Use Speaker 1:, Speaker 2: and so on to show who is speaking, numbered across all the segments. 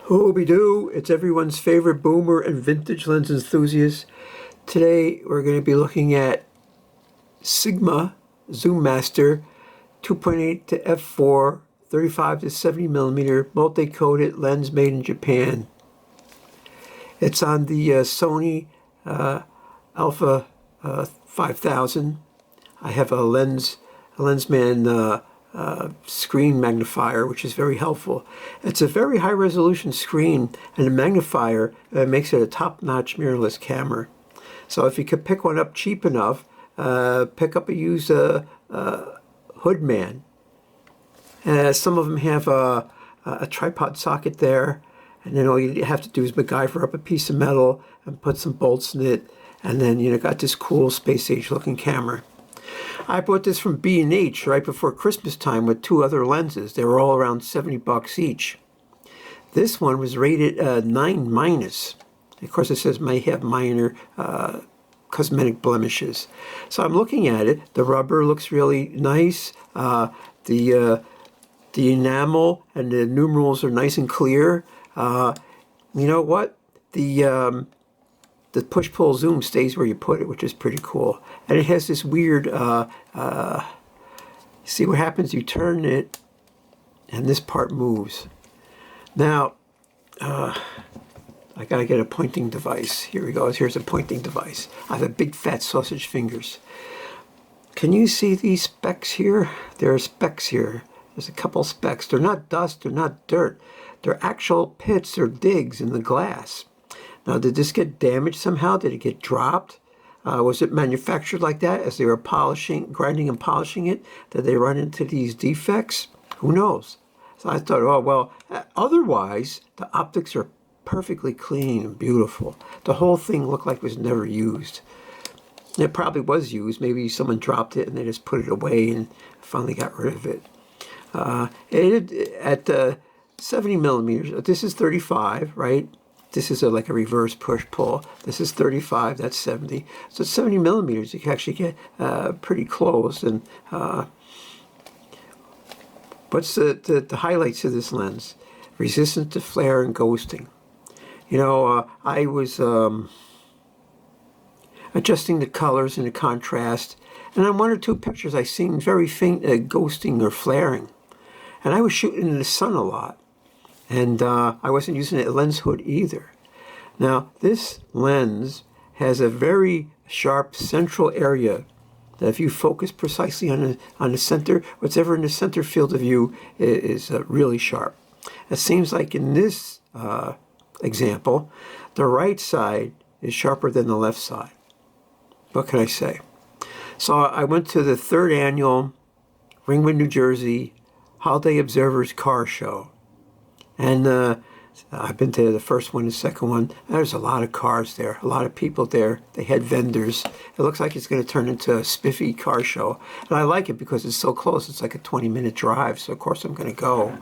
Speaker 1: Hooby-doo, it's everyone's favorite boomer and vintage lens enthusiast. Today we're going to be looking at Sigma Zoom Master 2.8 to f4, 35 to 70 millimeter multi-coated lens made in Japan. It's on the Sony Alpha 5000. I have a Lensman screen magnifier, which is very helpful. It's a very high resolution screen, and the magnifier makes it a top-notch mirrorless camera. So if you could pick one up cheap enough, pick up a used Hoodman. Some of them have a tripod socket there, and then all you have to do is MacGyver up a piece of metal and put some bolts in it, and then got this cool space age looking camera. I bought this from B&H right before Christmas time with two other lenses. They were all around 70 bucks each. This one was rated 9-. Of course, it says may have minor cosmetic blemishes. So I'm looking at it. The rubber looks really nice. The enamel and the numerals are nice and clear. You know what? The push-pull zoom stays where you put it, which is pretty cool. And it has this weird, see what happens, you turn it, and this part moves. Now, I gotta get a pointing device. Here we go, here's a pointing device. I have a big fat sausage fingers. Can you see these specks here? There are specks here. There's a couple specks. They're not dust, they're not dirt. They're actual pits or digs in the glass. Now, did this get damaged somehow? Did it get dropped? Was it manufactured like that as they were grinding and polishing it? Did they run into these defects? Who knows? So I thought, oh, well, otherwise, the optics are perfectly clean and beautiful. The whole thing looked like it was never used. It probably was used. Maybe someone dropped it and they just put it away and finally got rid of it. At 70 millimeters, this is 35, right? This is like a reverse push-pull. This is 35, that's 70. So 70 millimeters, you can actually get pretty close. And what's the highlights of this lens? Resistant to flare and ghosting. I was adjusting the colors and the contrast, and on one or two pictures I seen very faint ghosting or flaring. And I was shooting in the sun a lot. And I wasn't using a lens hood either. Now, this lens has a very sharp central area that if you focus precisely on the center, whatever in the center field of view is really sharp. It seems like in this example, the right side is sharper than the left side. What can I say? So I went to the 3rd annual Ringwood, New Jersey Holiday Observers Car Show. And I've been to the first one, the second one. There's a lot of cars there, a lot of people there. They had vendors. It looks like it's going to turn into a spiffy car show. And I like it because it's so close. It's like a 20-minute drive, so of course I'm going to go.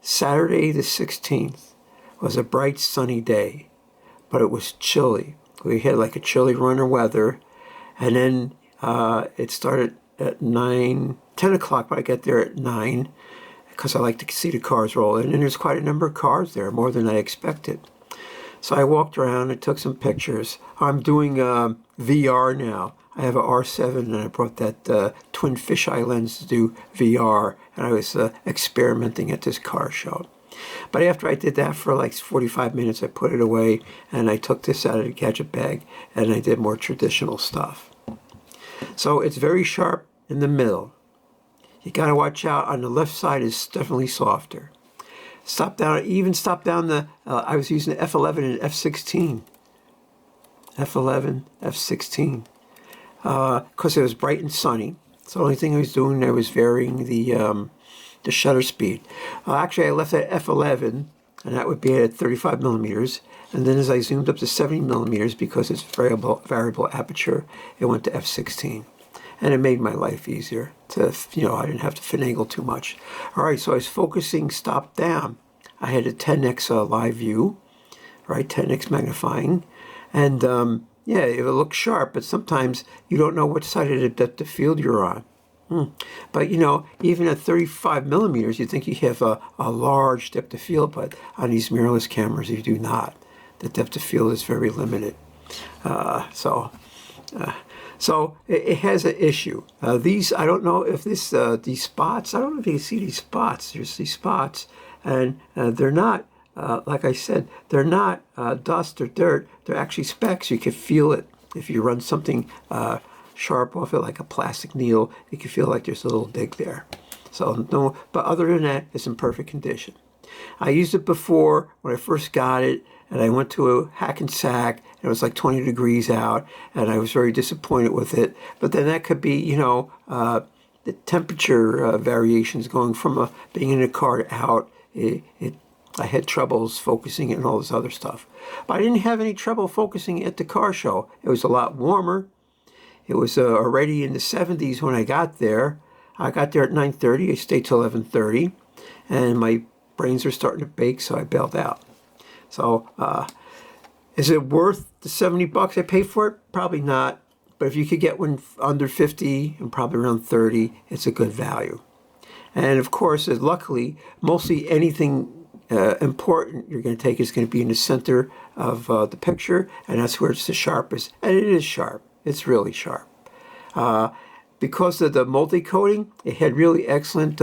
Speaker 1: Saturday the 16th was a bright sunny day, but it was chilly. We had like a chilly runner weather. And then it started at 10 o'clock, but I get there at 9. Because I like to see the cars roll in, and there's quite a number of cars there, more than I expected. So I walked around and took some pictures. I'm doing VR now. I have an R7, and I brought that twin fisheye lens to do VR, and I was experimenting at this car show. But after I did that for like 45 minutes, I put it away, and I took this out of the gadget bag, and I did more traditional stuff. So it's very sharp in the middle. You got to watch out. On the left side is definitely softer. Stop down the, I was using the F11 and F16. F11, F16. Because it was bright and sunny. So the only thing I was doing there was varying the shutter speed. Actually, I left at F11, and that would be at 35 millimeters. And then as I zoomed up to 70 millimeters, because it's variable aperture, it went to F16. And it made my life easier to, I didn't have to finagle too much. All right, so I was focusing stop down. I had a 10x live view, right, 10x magnifying. And yeah, it looks sharp, but sometimes you don't know which side of the depth of field you're on. But you know, even at 35 millimeters, you think you have a large depth of field, but on these mirrorless cameras, you do not. The depth of field is very limited. Uh, so, so it has an issue. These, I don't know if these spots, I don't know if you can see these spots. There's these spots, and they're not, like I said, they're not dust or dirt. They're actually specks. You can feel it if you run something sharp off it, like a plastic needle. You can feel like there's a little dig there. So no, but other than that, it's in perfect condition. I used it before when I first got it, and I went to a Hackensack, and it was like 20 degrees out, and I was very disappointed with it. But then that could be, you know, the temperature variations going from being in a car to out. I had troubles focusing it and all this other stuff. But I didn't have any trouble focusing it at the car show. It was a lot warmer. It was already in the 70s when I got there. I got there at 9:30. I stayed till 11:30, and my brains were starting to bake, so I bailed out. So, is it worth the $70 I paid for it? Probably not. But if you could get one under 50 and probably around 30, it's a good value. And of course, luckily, mostly anything important you're going to take is going to be in the center of the picture, and that's where it's the sharpest. And it is sharp. It's really sharp. Because of the multi-coating, it had really excellent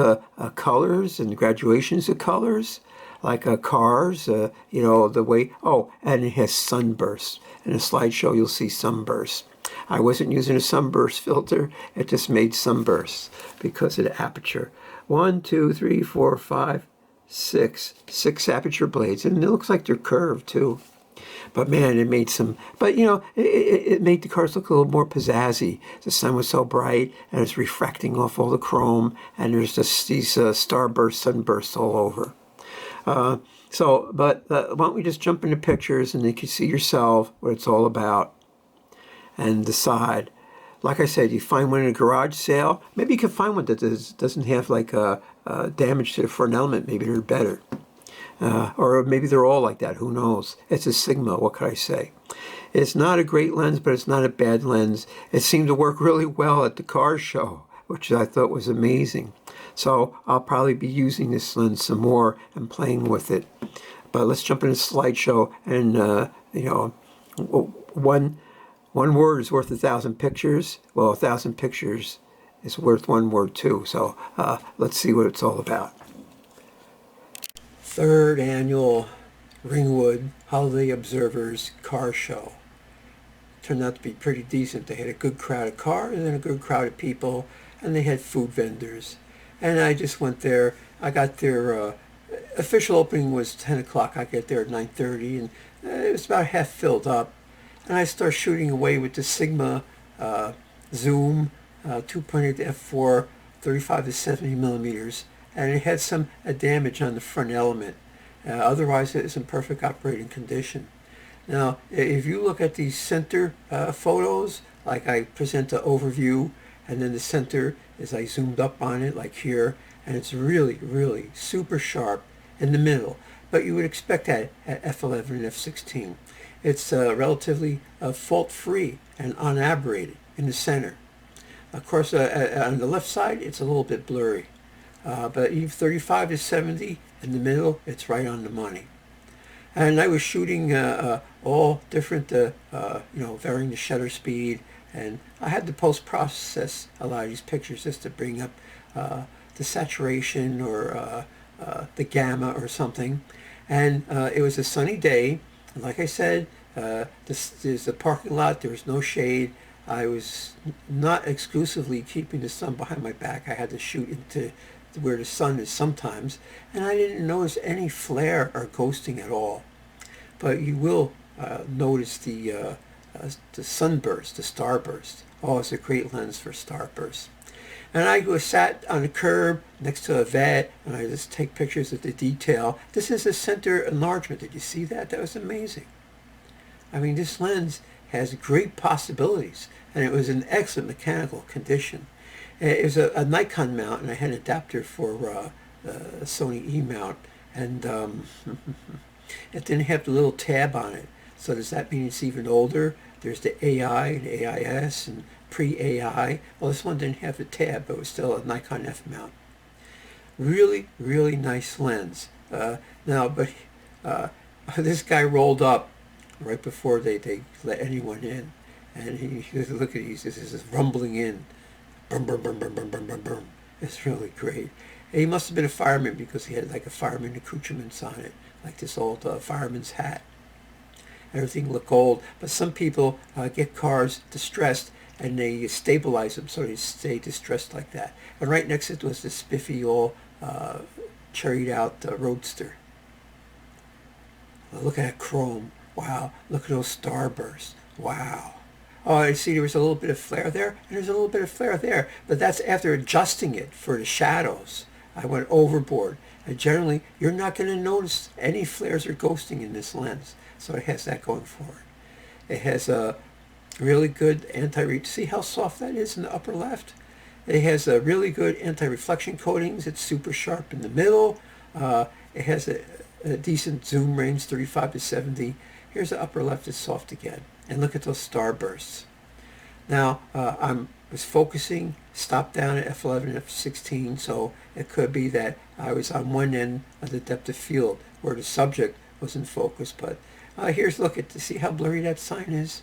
Speaker 1: colors and graduations of colors, like cars, you know, the way, oh, and it has sunbursts. In a slideshow, you'll see sunbursts. I wasn't using a sunburst filter. It just made sunbursts because of the aperture. 1, 2, 3, 4, 5, 6. 6 aperture blades. And it looks like they're curved, too. But man, it made some, but you know, it made the cars look a little more pizzazzy. The sun was so bright, and it's refracting off all the chrome, and there's just these starbursts, sunbursts all over. But why don't we just jump into pictures, and you can see yourself what it's all about, and decide. Like I said, you find one in a garage sale. Maybe you can find one that doesn't have like damage to the front element. Maybe they're better. Or maybe they're all like that. Who knows? It's a Sigma. What could I say? It's not a great lens, but it's not a bad lens. It seemed to work really well at the car show, which I thought was amazing. So I'll probably be using this lens some more and playing with it. But let's jump into slideshow. And, you know, one word is worth 1,000 pictures. Well, 1,000 pictures is worth one word, too. So let's see what it's all about. Third annual Ringwood Holiday Observers Car Show. Turned out to be pretty decent. They had a good crowd of cars and then a good crowd of people, and they had food vendors. And I just went there. I got there, official opening was 10 o'clock. I get there at 9:30, and it was about half filled up. And I start shooting away with the Sigma zoom, 2.8 to f4, 35 to 70 millimeters. And it had some damage on the front element. Otherwise, it is in perfect operating condition. Now, if you look at these center photos, like I present the overview, and then the center is I zoomed up on it, like here, and it's really, really super sharp in the middle. But you would expect that at f11 and f16. It's relatively fault-free and unaberrated in the center. Of course, on the left side, it's a little bit blurry. But even 35 to 70 in the middle, it's right on the money. And I was shooting all different, you know, varying the shutter speed. And I had to post-process a lot of these pictures just to bring up the saturation or the gamma or something. And it was a sunny day. And like I said, there's a parking lot. There was no shade. I was not exclusively keeping the sun behind my back. I had to shoot into where the sun is sometimes, and I didn't notice any flare or ghosting at all. But you will notice the sunburst, the starburst. Oh, it's a great lens for starburst. And I sat on a curb next to a vet, and I just take pictures of the detail. This is a center enlargement. Did you see that? That was amazing. I mean, this lens has great possibilities, and it was in excellent mechanical condition. It was a Nikon mount, and I had an adapter for a Sony E mount, and it didn't have the little tab on it. So does that mean it's even older? There's the AI and AIS, and pre-AI. Well, this one didn't have the tab, but it was still a Nikon F mount. Really, really nice lens. Now, but this guy rolled up right before they let anyone in, and he look at these. This is rumbling in, brum brum brum brum brum brum brum brum. It's really great. And he must have been a fireman because he had like a fireman accoutrements on it, like this old fireman's hat. Everything looked old, but some people get cars distressed and they stabilize them so they stay distressed like that. And right next to it was this spiffy old cherried out Roadster. Well, look at that chrome. Wow. Look at those starbursts. Wow. Oh, I see there was a little bit of flare there, and there's a little bit of flare there, but that's after adjusting it for the shadows. I went overboard. And generally, you're not going to notice any flares or ghosting in this lens. So it has that going for it. It has a really good anti-reach. See how soft that is in the upper left? It has a really good anti-reflection coatings. It's super sharp in the middle. It has a decent zoom range, 35 to 70. Here's the upper left is soft again. And look at those starbursts. Now, I was focusing, stopped down at f11 and f16, so it could be that I was on one end of the depth of field where the subject was in focus. But here's look at to see how blurry that sign is.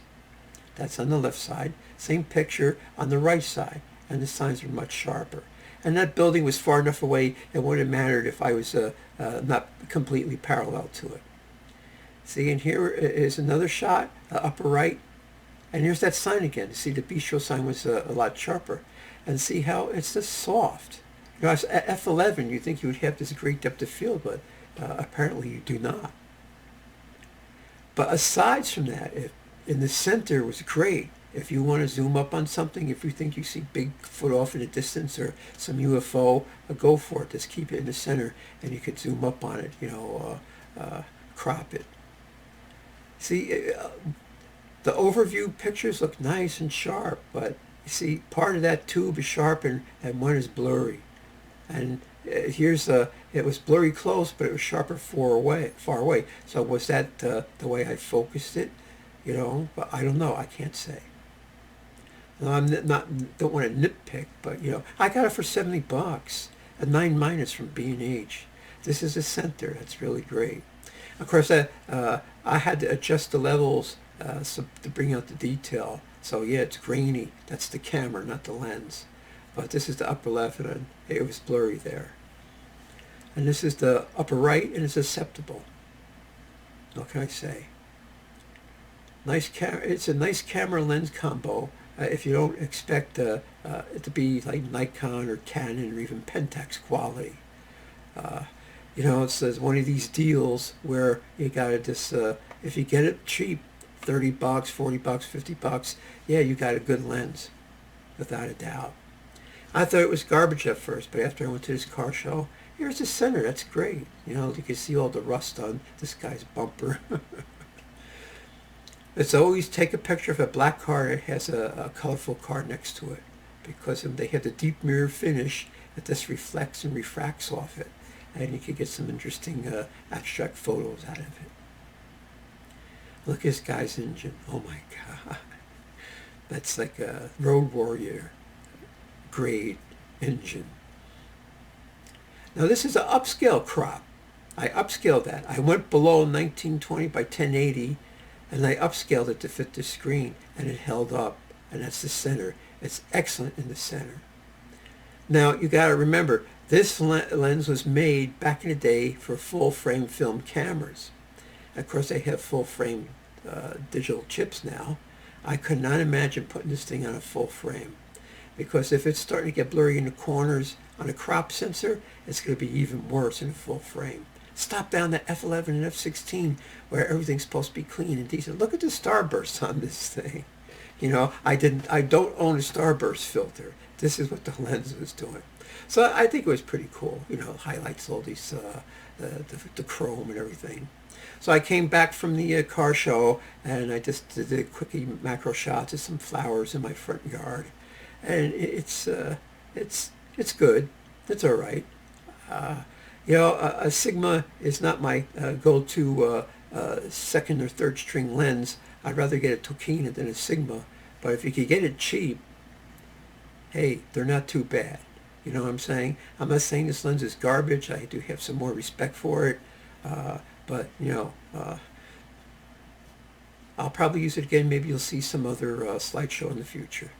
Speaker 1: That's on the left side. Same picture on the right side, and the signs are much sharper. And that building was far enough away it wouldn't have mattered if I was not completely parallel to it. See, and here is another shot, upper right. And here's that sign again. See, the bistro sign was a lot sharper. And see how it's just soft. You know, at f11, you think you would have this great depth of field, but apparently you do not. But aside from that, in the center was great. If you want to zoom up on something, if you think you see Bigfoot off in the distance or some UFO, go for it. Just keep it in the center, and you could zoom up on it, you know, crop it. See, the overview pictures look nice and sharp, but you see, part of that tube is sharp and one is blurry. And here's it was blurry close, but it was sharper far away. So was that the way I focused it? You know, but I don't know. I can't say. No, don't want to nitpick, but you know, I got it for $70, a 9- from B&H. This is a center. That's really great. Of course, I had to adjust the levels so to bring out the detail. So yeah, it's grainy. That's the camera, not the lens. But this is the upper left, and it was blurry there. And this is the upper right, and it's acceptable. What can I say? Nice camera. It's a nice camera lens combo. If you don't expect it to be like Nikon or Canon or even Pentax quality. You know, it's one of these deals where you got to just, if you get it cheap, $30, $40, $50, yeah, you got a good lens, without a doubt. I thought it was garbage at first, but after I went to this car show, here's the center. That's great. You know, you can see all the rust on this guy's bumper. It's always take a picture of a black car that has a colorful car next to it, because they have the deep mirror finish that just reflects and refracts off it, and you can get some interesting abstract photos out of it. Look at this guy's engine. Oh my God. That's like a Road Warrior grade engine. Now this is an upscale crop. I upscaled that. I went below 1920 by 1080, and I upscaled it to fit the screen, and it held up. And that's the center. It's excellent in the center. Now you got to remember, this lens was made back in the day for full frame film cameras. Of course, they have full frame digital chips now. I could not imagine putting this thing on a full frame, because if it's starting to get blurry in the corners on a crop sensor, it's going to be even worse in a full frame. Stop down to f11 and f16 where everything's supposed to be clean and decent. Look at the starbursts on this thing. You know, I don't own a starburst filter. This is what the lens was doing. So I think it was pretty cool. You know, highlights all these the chrome and everything. So I came back from the car show, and I just did a quickie macro shots of some flowers in my front yard, and it's good. It's all right. You know, a Sigma is not my go-to second or third string lens. I'd rather get a Tokina than a Sigma. But if you could get it cheap, hey, they're not too bad. You know what I'm saying? I'm not saying this lens is garbage. I do have some more respect for it. But, I'll probably use it again. Maybe you'll see some other slideshow in the future.